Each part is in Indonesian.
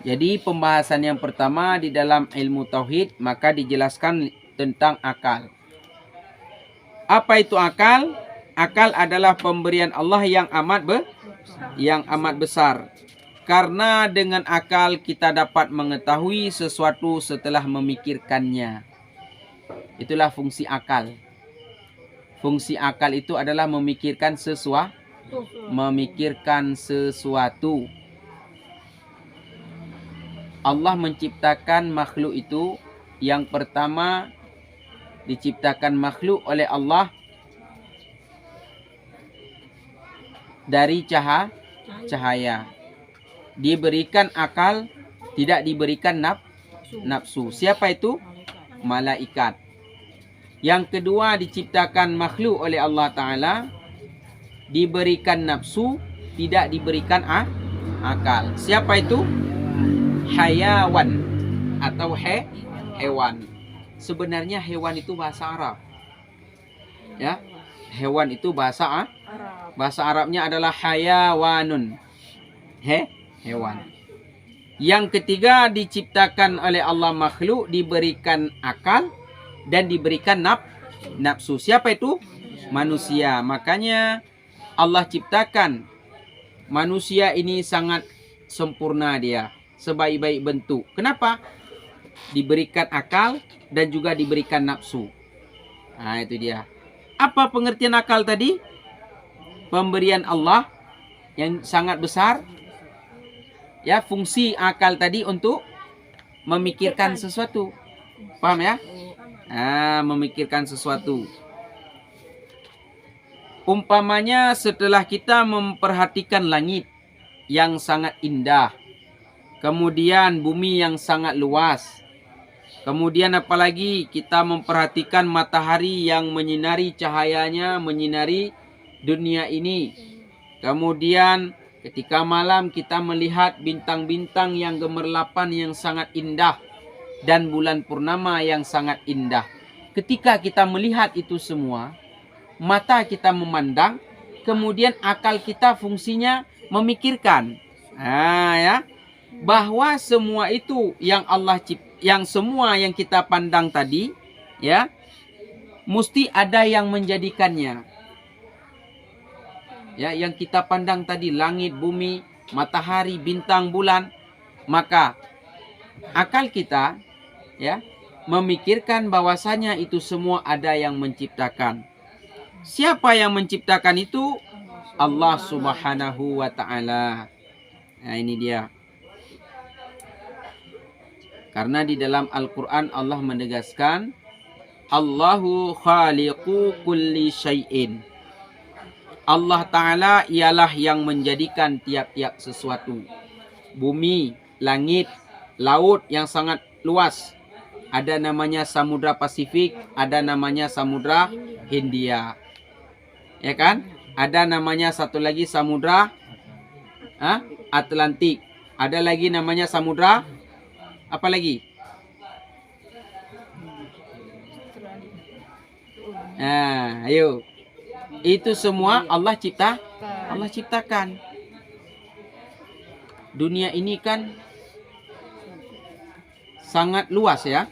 Jadi pembahasan yang pertama di dalam ilmu tauhid maka dijelaskan tentang akal. Apa itu akal? Akal adalah pemberian Allah yang amat besar. Karena dengan akal kita dapat mengetahui sesuatu setelah memikirkannya. Itulah fungsi akal. Fungsi akal itu adalah memikirkan sesuatu. Allah menciptakan makhluk itu, yang pertama diciptakan makhluk oleh Allah dari cahaya. Diberikan akal, tidak diberikan nafsu. Siapa itu? Malaikat. Yang kedua diciptakan makhluk oleh Allah Ta'ala, diberikan nafsu, tidak diberikan akal. Siapa itu? Hayawan atau hewan. Sebenarnya hewan itu bahasa Arab. Ya, hewan itu bahasa Arabnya adalah hayawanun. Hewan. Yang ketiga diciptakan oleh Allah makhluk, diberikan akal dan diberikan nafsu. Siapa itu? Manusia. Makanya Allah ciptakan manusia ini sangat sempurna dia, sebaik-baik bentuk. Kenapa? Diberikan akal dan juga diberikan nafsu. Nah, itu dia. Apa pengertian akal tadi? Pemberian Allah yang sangat besar. Ya, fungsi akal tadi untuk memikirkan sesuatu. Paham ya? Memikirkan sesuatu. Umpamanya setelah kita memperhatikan langit yang sangat indah, kemudian bumi yang sangat luas, kemudian apalagi kita memperhatikan matahari yang menyinari cahayanya, menyinari dunia ini. Kemudian ketika malam kita melihat bintang-bintang yang gemerlapan yang sangat indah dan bulan purnama yang sangat indah. Ketika kita melihat itu semua, mata kita memandang, kemudian akal kita fungsinya memikirkan. Ya, bahwa semua itu yang Allah yang semua yang kita pandang tadi, ya, mesti ada yang menjadikannya. Ya, yang kita pandang tadi, langit, bumi, matahari, bintang, bulan, maka akal kita, ya, memikirkan bahwasanya itu semua ada yang menciptakan. Siapa yang menciptakan itu? Allah Subhanahu wa Ta'ala. Nah, ini dia. Karena di dalam Al-Quran Allah menegaskan, Allahu khaliqu kulli syai'in. Allah Ta'ala ialah yang menjadikan tiap-tiap sesuatu. Bumi, langit, laut yang sangat luas. Ada namanya Samudra Pasifik, ada namanya Samudra Hindia. Ya kan? Ada namanya satu lagi Samudra Atlantik. Ada lagi namanya Samudra apa lagi? Ayo. Itu semua Allah ciptakan. Dunia ini kan sangat luas ya.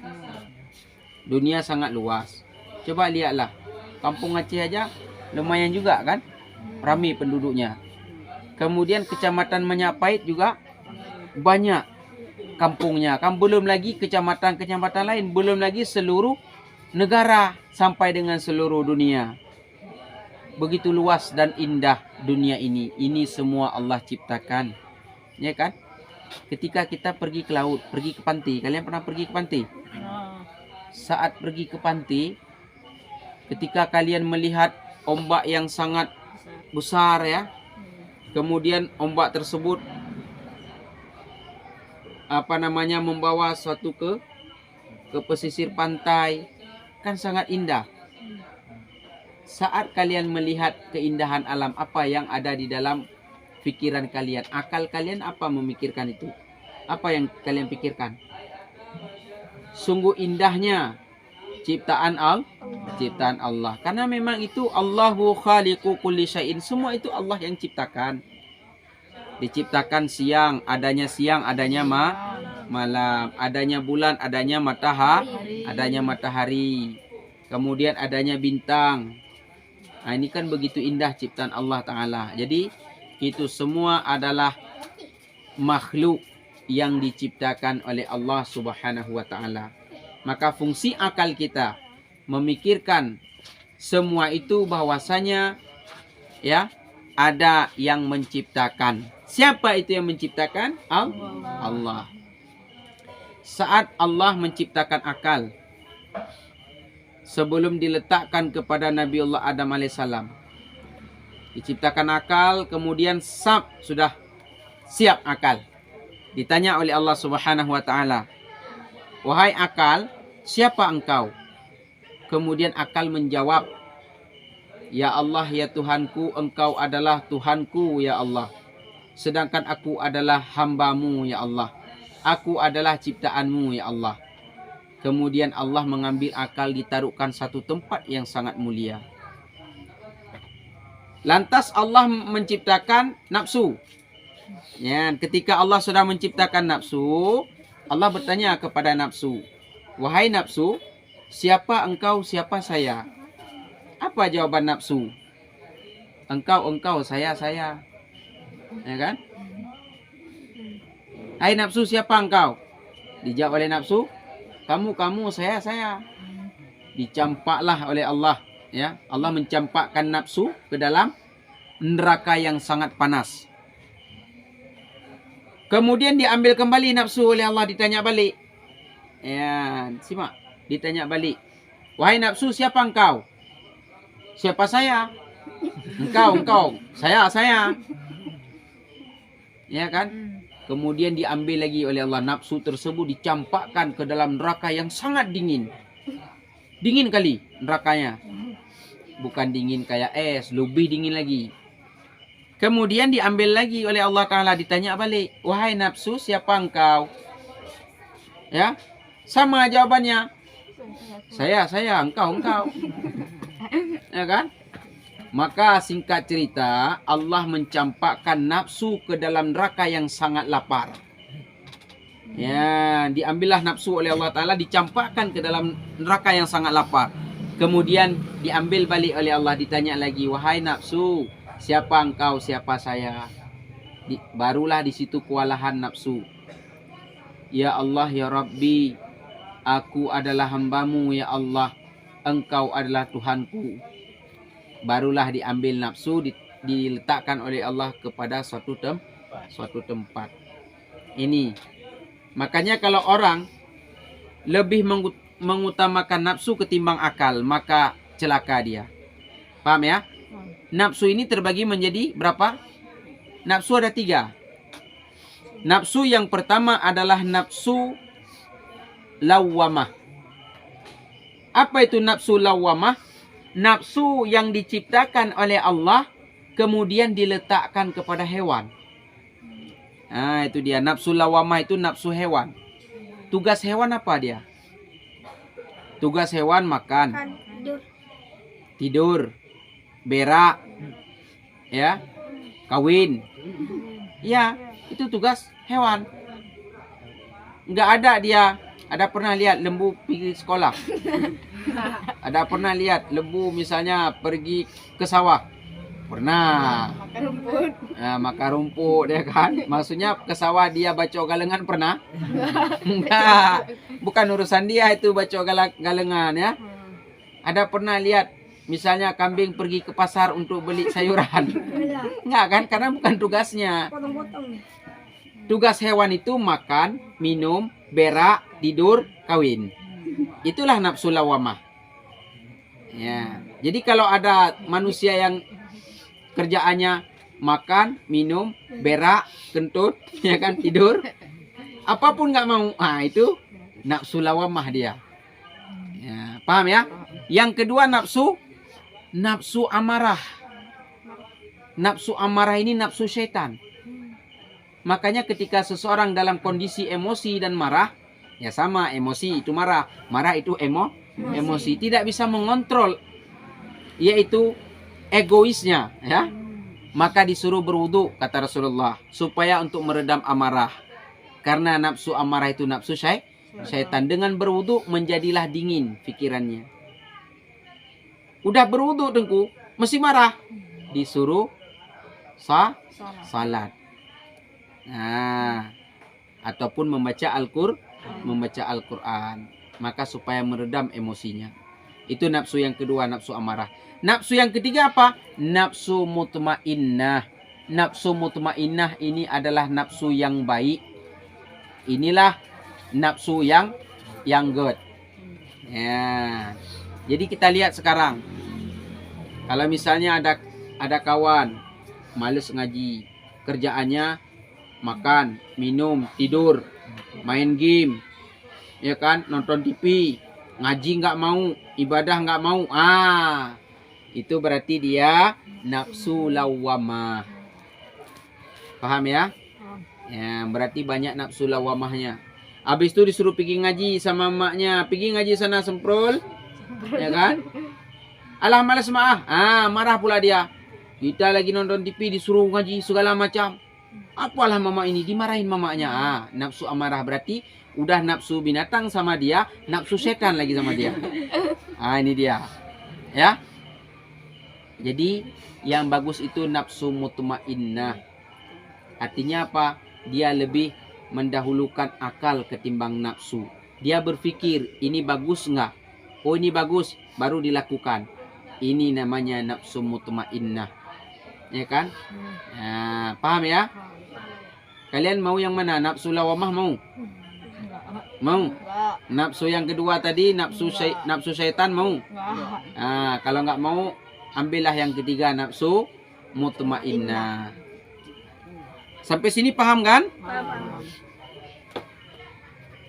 Dunia sangat luas. Coba lihatlah. Kampung Aceh aja lumayan juga kan? Ramai penduduknya. Kemudian kecamatan Menyapait juga banyak kampungnya. Kan belum lagi kecamatan-kecamatan lain, belum lagi seluruh negara sampai dengan seluruh dunia. Begitu luas dan indah dunia ini. Ini semua Allah ciptakan. Ya kan? Ketika kita pergi ke laut, pergi ke pantai. Kalian pernah pergi ke pantai? Saat pergi ke pantai, ketika kalian melihat ombak yang sangat besar ya, kemudian ombak tersebut membawa suatu ke pesisir pantai, kan sangat indah. Saat kalian melihat keindahan alam, apa yang ada di dalam pikiran kalian, akal kalian apa memikirkan itu? Apa yang kalian pikirkan? Sungguh indahnya ciptaan Allah. Karena memang itu Allahu khaliqu kulli syai'in. Semua itu Allah yang ciptakan. Diciptakan siang, adanya malam, adanya bulan, adanya matahari. Kemudian adanya bintang. Nah, ini kan begitu indah ciptaan Allah Ta'ala. Jadi itu semua adalah makhluk yang diciptakan oleh Allah Subhanahu wa Ta'ala. Maka fungsi akal kita memikirkan semua itu bahwasanya ya ada yang menciptakan. Siapa itu yang menciptakan? Allah. Saat Allah menciptakan akal, sebelum diletakkan kepada Nabiullah Adam alaihissalam, diciptakan akal, kemudian sudah siap akal. Ditanya oleh Allah Subhanahu wa Ta'ala, wahai akal, siapa engkau? Kemudian akal menjawab, ya Allah, ya Tuhanku, engkau adalah Tuhanku, ya Allah. Sedangkan aku adalah hambamu, ya Allah. Aku adalah ciptaanmu, ya Allah. Kemudian Allah mengambil akal, ditaruhkan satu tempat yang sangat mulia. Lantas Allah menciptakan nafsu. Ya, ketika Allah sudah menciptakan nafsu, Allah bertanya kepada nafsu, wahai nafsu, siapa engkau, siapa saya? Apa jawaban nafsu? Engkau, saya. Ya kan? Hai nafsu, siapa engkau? Dijawab oleh nafsu, kamu, saya. Dicampaklah oleh Allah, ya. Allah mencampakkan nafsu ke dalam neraka yang sangat panas. Kemudian diambil kembali nafsu oleh Allah, ditanya balik. Ya, simak, ditanya balik. Wahai nafsu, siapa engkau? Siapa saya? Engkau. Saya. Ya kan? Kemudian diambil lagi oleh Allah, nafsu tersebut dicampakkan ke dalam neraka yang sangat dingin. Dingin kali nerakanya. Bukan dingin kayak es, lebih dingin lagi. Kemudian diambil lagi oleh Allah Ta'ala, ditanya balik, wahai nafsu, siapa engkau? Ya, sama jawabannya. Saya, engkau. Ya kan? Maka singkat cerita, Allah mencampakkan nafsu ke dalam neraka yang sangat lapar. Ya, diambillah nafsu oleh Allah Ta'ala, dicampakkan ke dalam neraka yang sangat lapar. Kemudian diambil balik oleh Allah, ditanya lagi, wahai nafsu, siapa engkau, siapa saya? Barulah di situ kewalahan nafsu. Ya Allah, ya Rabbi, aku adalah hambamu, ya Allah. Engkau adalah Tuhanku. Barulah diambil nafsu, diletakkan oleh Allah kepada suatu tempat. Ini. Makanya kalau orang lebih mengutamakan nafsu ketimbang akal, maka celaka dia. Paham ya? Nafsu ini terbagi menjadi berapa? Nafsu ada 3. Nafsu yang pertama adalah nafsu lawwamah. Apa itu nafsu lawwamah? Nafsu yang diciptakan oleh Allah kemudian diletakkan kepada hewan. Nah, itu dia nafsu lawamah, itu nafsu hewan. Tugas hewan apa dia? Tugas hewan makan, tidur, berak, ya, kawin. Ya, itu tugas hewan. Enggak ada dia. Ada pernah lihat lembu pergi sekolah? Ada pernah lihat lembu misalnya pergi ke sawah? Pernah. Makan rumput. Nah, makan rumput ya kan? Maksudnya ke sawah dia bacok galengan pernah? Enggak. Bukan urusan dia itu bacok galengan ya. Ada pernah lihat misalnya kambing pergi ke pasar untuk beli sayuran? Enggak kan? Karena bukan tugasnya. Tugas hewan itu makan, minum, berak, tidur, kawin. Itulah nafsu lawamah. Ya. Jadi kalau ada manusia yang kerjaannya makan, minum, berak, kentut, ya kan, tidur, apapun nggak mau, itu nafsu lawamah dia. Ya, paham ya? Yang kedua nafsu amarah. Nafsu amarah ini nafsu syaitan. Makanya ketika seseorang dalam kondisi emosi dan marah, ya sama, emosi itu marah, marah itu emosi, tidak bisa mengontrol, yaitu egoisnya, ya. maka disuruh berwudu kata Rasulullah supaya untuk meredam amarah. Karena nafsu amarah itu nafsu syaitan. Dengan berwudu menjadilah dingin pikirannya. Udah berwudu Tengku, masih marah. Disuruh salat. Nah, ataupun membaca Al-Qur'an. Maka supaya meredam emosinya. Itu nafsu yang kedua, nafsu amarah. Nafsu yang ketiga apa? Nafsu mutmainnah. Nafsu mutmainnah ini adalah nafsu yang baik. Inilah nafsu yang good. Ya. Jadi kita lihat sekarang. Kalau misalnya ada kawan males ngaji, kerjaannya makan, minum, tidur, main game, ya kan, nonton TV, ngaji nggak mau, ibadah nggak mau. Itu berarti dia nafsu lawamah. Paham ya? Ya, berarti banyak nafsu lawamahnya. Habis itu disuruh pergi ngaji sama emaknya, pergi ngaji sana semprol, ya kan? Alah malas maaf. Marah pula dia. Kita lagi nonton TV disuruh ngaji segala macam. Apalah mama ini, dimarahin mamanya. Nafsu amarah berarti udah nafsu binatang sama dia, nafsu setan lagi sama dia. Ini dia. Ya. Jadi yang bagus itu nafsu mutmainnah. Artinya apa? Dia lebih mendahulukan akal ketimbang nafsu. Dia berpikir ini bagus enggak? Oh ini bagus, baru dilakukan. Ini namanya nafsu mutmainnah. Ya kan? Nah, paham ya? Kalian mau yang mana? Nafsu lawamah mau? Mau? Nafsu yang kedua tadi nafsu syaitan mau? Kalau nggak mau, ambillah yang ketiga nafsu mutmainnah. Sampai sini paham kan?